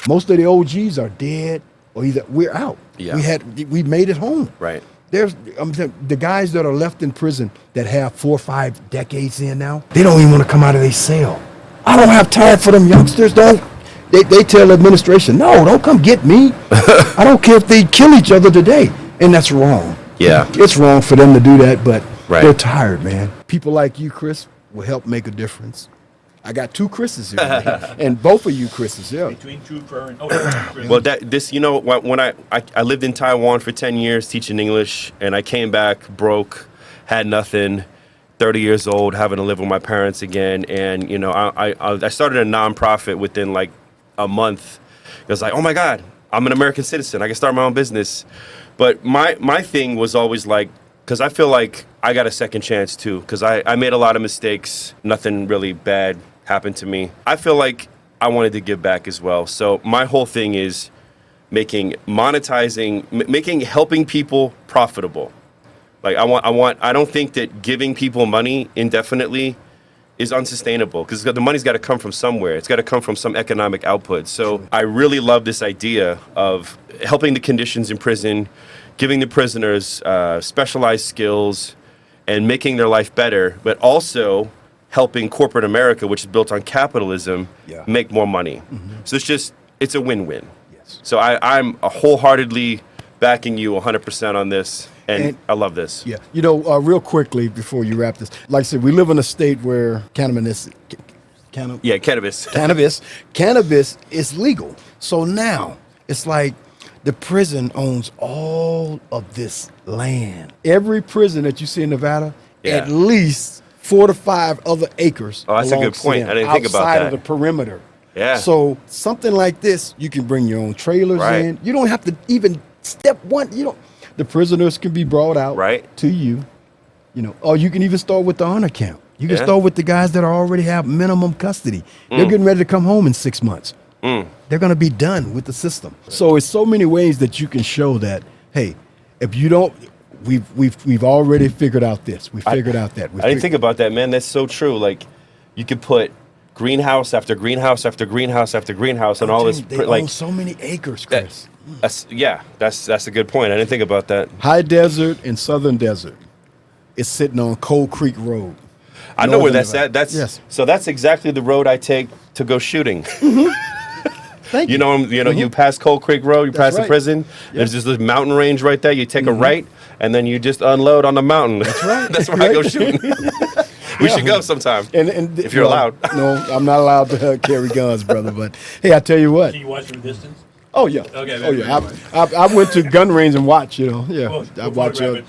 Most of the OGs are dead or either we're out. Yeah. We made it home. Right. There's the guys that are left in prison that have 4 or 5 decades in now. They don't even want to come out of their cell. I don't have time for them youngsters. They tell the administration, no, don't come get me. I don't care if they kill each other today, and that's wrong. Yeah. It's wrong for them to do that, but Right. they're tired, man. People like you, Chris, will help make a difference. I got 2 Chris's here, man, and both of you Chris's, yeah. Between Trooper and Well, when I lived in Taiwan for 10 years teaching English, and I came back broke, had nothing, 30 years old, having to live with my parents again, and I started a nonprofit within like a month. It was like, oh my God, I'm an American citizen. I can start my own business. But my thing was always like, because I feel like I got a second chance too, because I made a lot of mistakes. Nothing really bad happened to me. I feel like I wanted to give back as well. So my whole thing is helping people profitable. Like I don't think that giving people money indefinitely is unsustainable, because the money's got to come from somewhere. It's got to come from some economic output. So I really love this idea of helping the conditions in prison, giving the prisoners specialized skills and making their life better, but also helping corporate America, which is built on capitalism, make more money. Mm-hmm. So it's a win-win. Yes. So I'm wholeheartedly backing you 100% on this. And I love this. Yeah. Real quickly before you wrap this, like I said, we live in a state where cannabis is legal. So now it's like the prison owns all of this land. Every prison that you see in Nevada, at least 4 to 5 other acres. Oh, that's a good point. I didn't think about that. Outside of the perimeter. Yeah. So something like this, you can bring your own trailers in. You don't have to even step one. The prisoners can be brought out to you, or you can even start with the honor camp. You can start with the guys that already have minimum custody. They're getting ready to come home in 6 months. They're going to be done with the system. So it's so many ways that you can show that, hey, if you don't, we've already figured out this. We figured out that. I didn't think about that, man. That's so true. Like, you could put greenhouse after greenhouse after greenhouse after greenhouse and all this. They own so many acres, Chris. That's a good point. I didn't think about that. High desert and southern desert. It's sitting on Cold Creek Road. I know where that's at. So that's exactly the road I take to go shooting. Thank you. You pass Cold Creek Road, you pass the prison. There's just this mountain range right there. You take a right, and then you just unload on the mountain. That's right. That's where I go shooting. We should go sometime, and if you're allowed. No, I'm not allowed to carry guns, brother. But hey, I tell you what. Can you watch from a distance? Oh yeah. Okay. Oh yeah. I went to gun range and watched. Yeah. I watch. I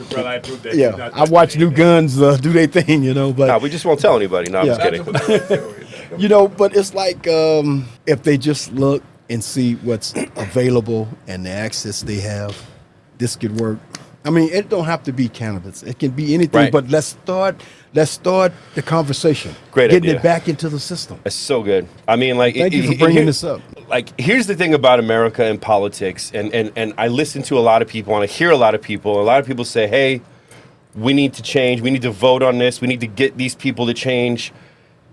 watch new guns do their thing. But we just won't tell anybody. No, I'm just kidding. But it's like if they just look and see what's available and the access they have, this could work. I mean, it don't have to be cannabis. It can be anything. But let's start the conversation. Great Getting idea. it back into the system. That's so good. I mean, like, thank you for bringing this up. Like, here's the thing about America and politics, and I listen to a lot of people, and I hear a lot of people. A lot of people say, hey, we need to change. We need to vote on this. We need to get these people to change.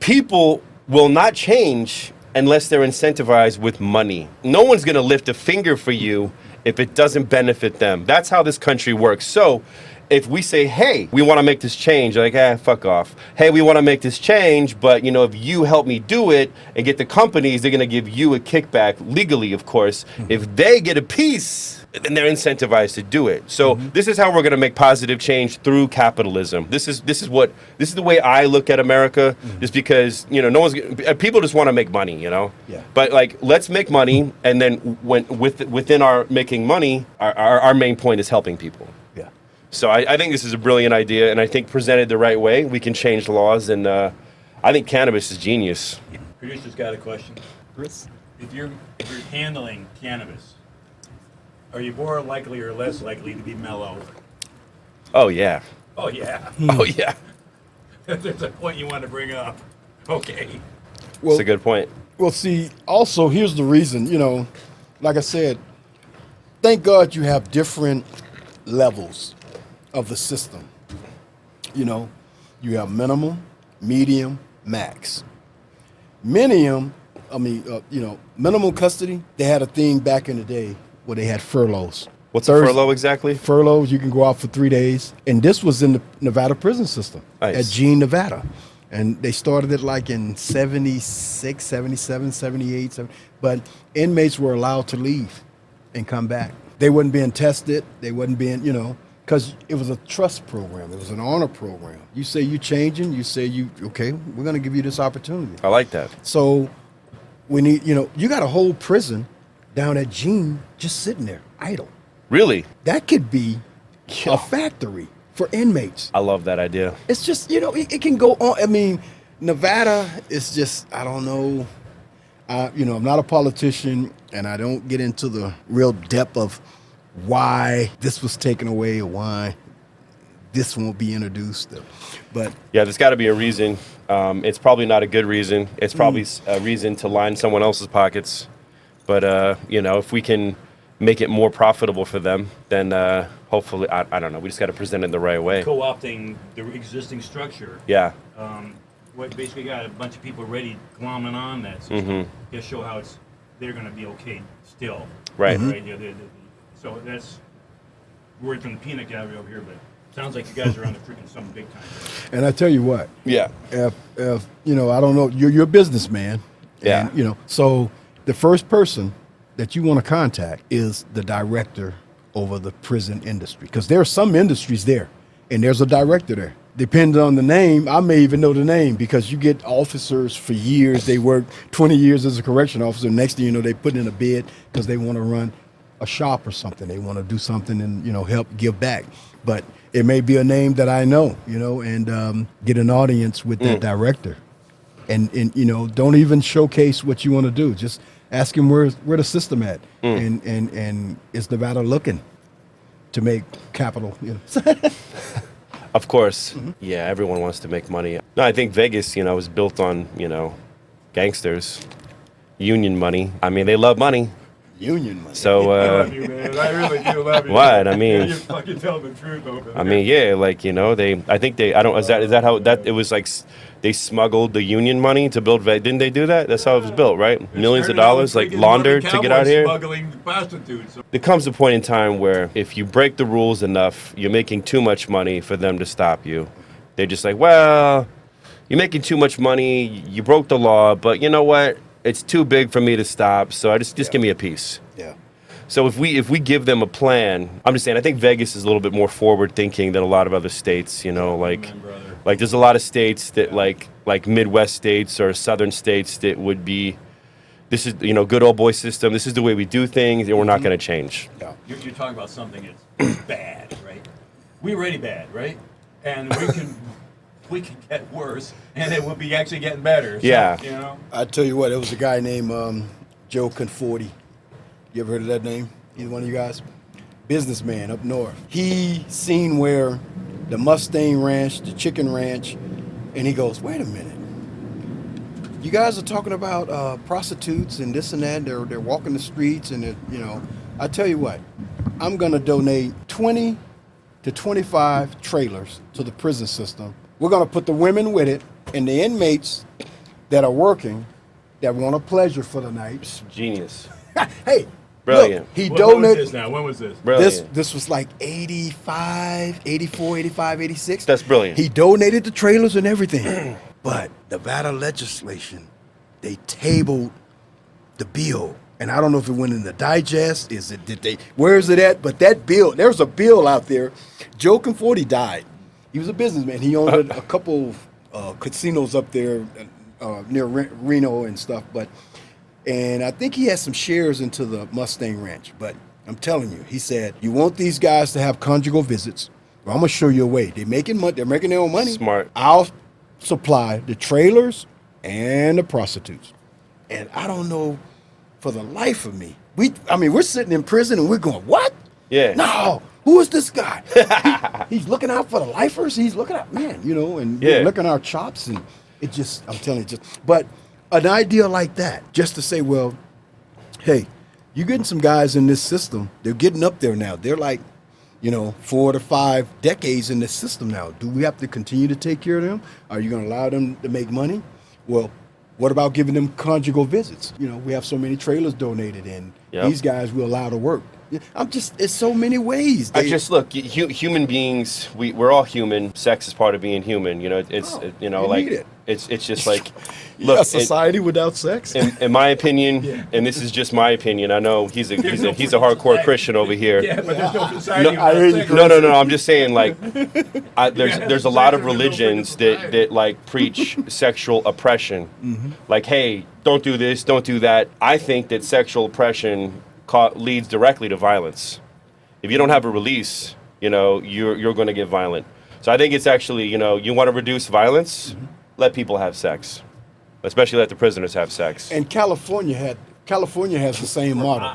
People will not change unless they're incentivized with money. No one's going to lift a finger for you if it doesn't benefit them. That's how this country works. So if we say, hey, we want to make this change, like, fuck off. Hey, we want to make this change, but, if you help me do it and get the companies, they're going to give you a kickback, legally, of course. Mm-hmm. If they get a piece, then they're incentivized to do it. So this is how we're going to make positive change through capitalism. This is the way I look at America, just because, people just want to make money, Yeah. But, like, let's make money, and then within our making money, our main point is helping people. So I think this is a brilliant idea, and I think presented the right way, we can change laws, and I think cannabis is genius. Producer's got a question. Chris? If you're handling cannabis, are you more likely or less likely to be mellow? Oh, yeah. Oh, yeah. Oh, yeah. There's a point you want to bring up. Okay. That's a good point. Well, see, also, here's the reason, like I said, thank God you have different levels of the system. You have minimum, medium, max. Minimum minimum custody. They had a thing back in the day where they had furloughs. What's a furlough exactly? Furloughs, you can go out for 3 days. And this was in the Nevada prison system at Jean, Nevada. And they started it like in 76, 77, 78. 70, but inmates were allowed to leave and come back. They wasn't being tested. They wasn't being, because it was a trust program. It was an honor program. You say you changing. You say okay, we're going to give you this opportunity. I like that. So we need, you got a whole prison down at Jean just sitting there idle. Really? That could be a factory for inmates. I love that idea. It's just, it can go on. I mean, Nevada is just, I don't know. I'm not a politician, and I don't get into the real depth of why this was taken away or why this won't be introduced. But yeah, there's got to be a reason. It's probably not a good reason. It's probably a reason to line someone else's pockets. But, if we can make it more profitable for them, then hopefully, I don't know, we just got to present it the right way. Co-opting the existing structure. Yeah. What basically got a bunch of people ready glomming on that system. Just show how they're going to be okay still. Right. Right. Yeah, so that's word from the peanut gallery over here, but sounds like you guys are on the freaking something big time. And I tell you what. Yeah. If I don't know, you're a businessman. Yeah. And, so the first person that you want to contact is the director over the prison industry, because there are some industries there, and there's a director there. Depending on the name, I may even know the name, because you get officers for years. They work 20 years as a correction officer. Next thing you know, they put in a bid because they want to run a shop or something. They want to do something and, help give back. But it may be a name that I know, and get an audience with that director. And don't even showcase what you want to do. Just ask him where the system at, and is Nevada looking to make capital? Of course. Yeah, everyone wants to make money. No, I think Vegas, was built on, gangsters, union money. I mean, they love money. Union money. So, I love you, man. I really do love you. What? I mean, you're fucking telling the truth, though. I mean, yeah, is that how that, it was like they smuggled the union money to build, didn't they do that? That's how it was built, right? Millions of dollars, like laundered to get out here. Smuggling prostitutes. There comes a point in time where if you break the rules enough, you're making too much money for them to stop you. They're just like, well, you're making too much money, you broke the law, but you know what? It's too big for me to stop, so I just give me a piece. Yeah. So if we give them a plan, I'm just saying, I think Vegas is a little bit more forward thinking than a lot of other states. Like there's a lot of states that like Midwest states or Southern states that would be, this is good old boy system. This is the way we do things, and we're not going to change. Yeah. You're talking about something that's bad, right? We're already bad, right? And we can get worse, and it will be actually getting better. So, Yeah. I tell you what, it was a guy named Joe Conforti. You ever heard of that name? Either one of you guys? Businessman up north. He seen where the Mustang Ranch, the Chicken Ranch, and he goes, wait a minute. You guys are talking about prostitutes and this and that. They're walking the streets, and I tell you what, I'm gonna donate 20 to 25 trailers to the prison system. We're going to put the women with it, and the inmates that are working, that want a pleasure for the night. Genius. Hey, brilliant. Look, he When donated. was this now? When was this? Brilliant. This was like 85, 84, 85, 86. That's brilliant. He donated the trailers and everything. But Nevada legislation, they tabled the bill. And I don't know if it went in the digest. Where is it at? But that bill, there's a bill out there. Joe Conforti died. He was a businessman. He owned a couple casinos up there near Reno and stuff. And I think he had some shares into the Mustang Ranch. But I'm telling you, he said, you want these guys to have conjugal visits? Well, I'm going to show you a way. They're making money. They're making their own money. Smart. I'll supply the trailers and the prostitutes. And I don't know, for the life of me, we're sitting in prison and we're going, what? Yeah. No. Who is this guy? He's looking out for the lifers. He's looking out, man, and we're looking our chops, and it just, I'm telling you, but an idea like that, just to say, well, hey, you're getting some guys in this system. They're getting up there now. They're like, 4 to 5 decades in this system now. Do we have to continue to take care of them? Are you going to allow them to make money? Well, What about giving them conjugal visits? You know, we have so many trailers donated, and these guys we allow to work. It's so many ways. I just look, human beings. We're all human. Sex is part of being human. You know, it's just like, look, a society without sex. In my opinion, and this is just my opinion. I know he's a hardcore Christian over here. Yeah, but there's no society without sex. No. I'm just saying, like, there's a lot of religions that like preach sexual oppression. Mm-hmm. Like, hey, don't do this, don't do that. I think that sexual oppression leads directly to violence. If you don't have a release, you know, you're going to get violent. So I think it's actually, you know, you want to reduce violence, let people have sex, especially let the prisoners have sex. And California has the same model.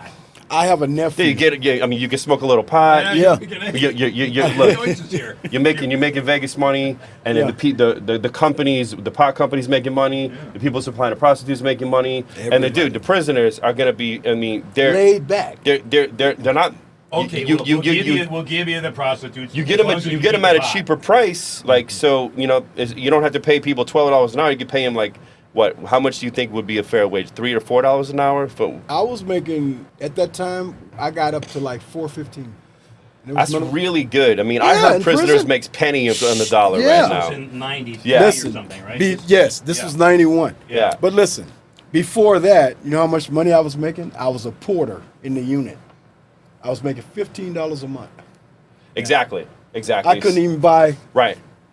I have a nephew. You can smoke a little pot. Yeah. You're making Vegas money, and then the companies, the pot companies making money. The people supplying the prostitutes making money, and the prisoners are gonna be. I mean, they're laid back. They're not. Okay, we'll give you the prostitutes. You get them at a cheaper price, like, so you know you don't have to pay people $12 an hour. You can pay them like. What? How much do you think would be a fair wage? $3 or $4 an hour? I was making at that time. I got up to like $4.15. That's really good. I mean, I heard prisoners makes penny on the dollar right now. In '90s, listen, or something, right? This was '91. Yeah. But listen, before that, you know how much money I was making? I was a porter in the unit. I was making $15 a month. Exactly. I couldn't even buy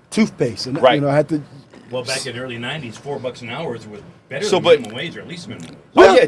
toothpaste, and right. You know, I had to. Well, back in the early '90s, $4 an hour was better than minimum wage, or at least minimum wage. Well,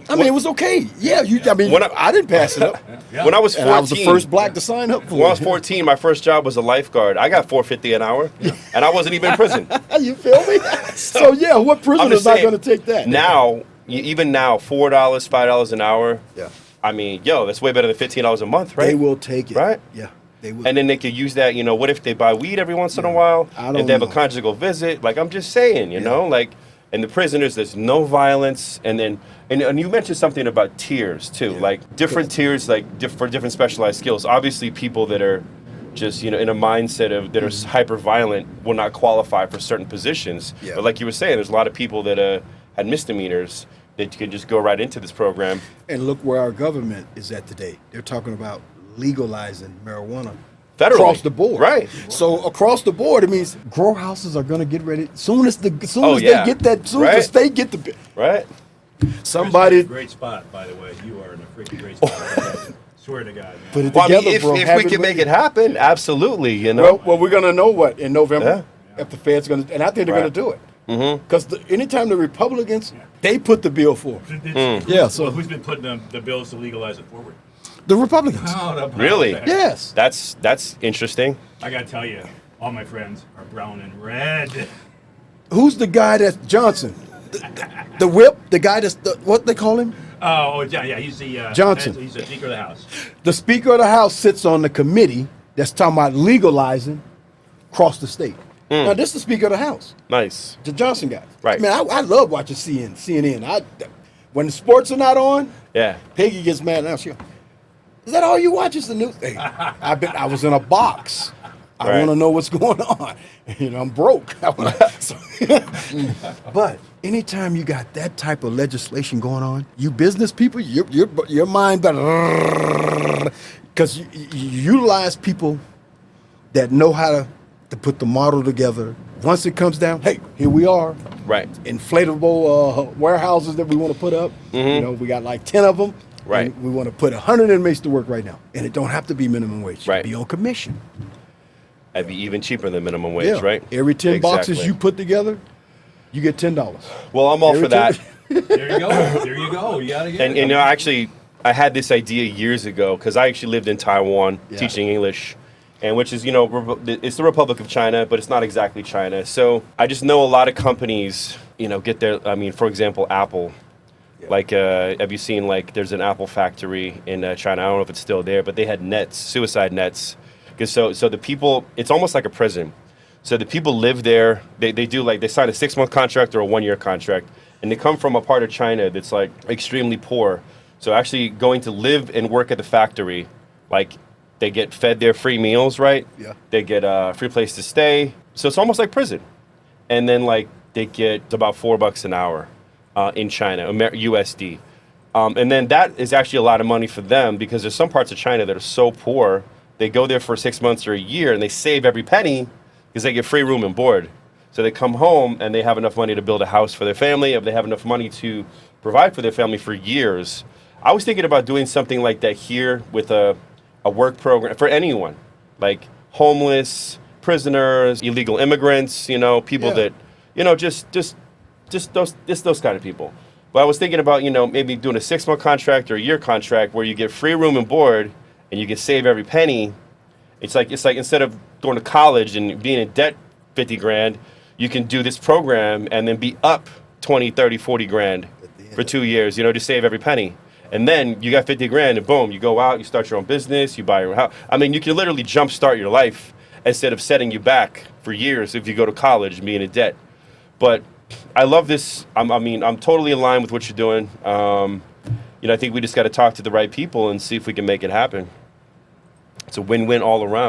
I mean, it was okay. Yeah, I mean, I didn't pass it up. When I was 14, I was the first black to sign up for it. When I was 14, my first job was a lifeguard. I got $4.50 an hour, and I wasn't even in prison. You feel me? So yeah, what prisoner is not going to take that? Now, even now, $4, $5 an hour. Yeah. I mean, that's way better than $15 a month, right? They will take it, right? Yeah. They would. And then they could use that, you know, what if they buy weed every once in a while? If they have a conjugal visit? Like, I'm just saying, you know, like, and the prisoners, there's no violence. And then, and you mentioned something about tiers, too. Like, different tiers, like, for different specialized skills. Obviously, people that are just, you know, in a mindset of, that are hyper-violent will not qualify for certain positions. Yeah. But like you were saying, there's a lot of people that had misdemeanors that can just go right into this program. And look where our government is at today. They're talking about legalizing marijuana federally across the board. Right. So across the board, it means grow houses are going to get ready soon as the state get the right. Somebody great spot, by the way. You are in a freaking great spot. Swear to God. Man. Put it together, if we can make it happen, absolutely. You know. Well, we're going to know what in November if the Fed's going to, and I think they're going to do it. Because anytime the Republicans, they put the bill forward. Yeah. So who's been putting the bills to legalize it forward? The Republicans. Really? Yes. That's interesting. I gotta tell you, all my friends are brown and red. Who's the guy that's Johnson? The whip? The guy that's what they call him? Oh, yeah. He's the Johnson. He's the Speaker of the House. The Speaker of the House sits on the committee that's talking about legalizing across the state. Now, this is the Speaker of the House. Nice. The Johnson guy. Right. I mean, I love watching CNN. When the sports are not on, Peggy gets mad now. She goes, is that all you watch is the news? Hey, I was in a box. I want to know what's going on. You know, I'm broke. But anytime you got that type of legislation going on, you business people, your mind better, because you utilize people that know how to put the model together. Once it comes down, hey, here we are. Right. Inflatable warehouses that we want to put up. You know, we got like 10 of them. Right. We want to put 100 inmates to work right now. And it don't have to be minimum wage. Right. It be on commission. That'd be even cheaper than minimum wage, right? Every 10 boxes you put together, you get $10. Well, I'm all for that. There you go. You gotta get it. And you know, actually, I had this idea years ago because I actually lived in Taiwan teaching English. And which is, you know, it's the Republic of China, but it's not exactly China. So I just know a lot of companies, you know, get their, I mean, for example, Apple. Like, have you seen, like, there's an Apple factory in China. I don't know if it's still there, but they had nets, suicide nets. So the people, it's almost like a prison. So the people live there. They do, like, they sign a 6-month contract or a 1-year contract. And they come from a part of China that's, like, extremely poor. So actually going to live and work at the factory, like, they get fed their free meals, right? Yeah. They get a free place to stay. So it's almost like prison. And then, like, they get about $4 an hour in China, USD. And then that is actually a lot of money for them because there's some parts of China that are so poor, they go there for 6 months or a year and they save every penny because they get free room and board. So they come home and they have enough money to build a house for their family, if they have enough money to provide for their family for years. I was thinking about doing something like that here with a work program for anyone, like homeless, prisoners, illegal immigrants, you know, people that, you know, just those kind of people. But I was thinking about, you know, maybe doing a 6-month contract or a year contract where you get free room and board and you can save every penny. It's like instead of going to college and being in debt 50 grand, you can do this program and then be up 20, 30, 40 grand for 2 years, you know, to save every penny. And then you got 50 grand and boom, you go out, you start your own business, you buy your house. I mean, you can literally jumpstart your life instead of setting you back for years if you go to college and being in debt. But I love this. I'm totally aligned with what you're doing. You know, I think we just got to talk to the right people and see if we can make it happen. It's a win-win all around.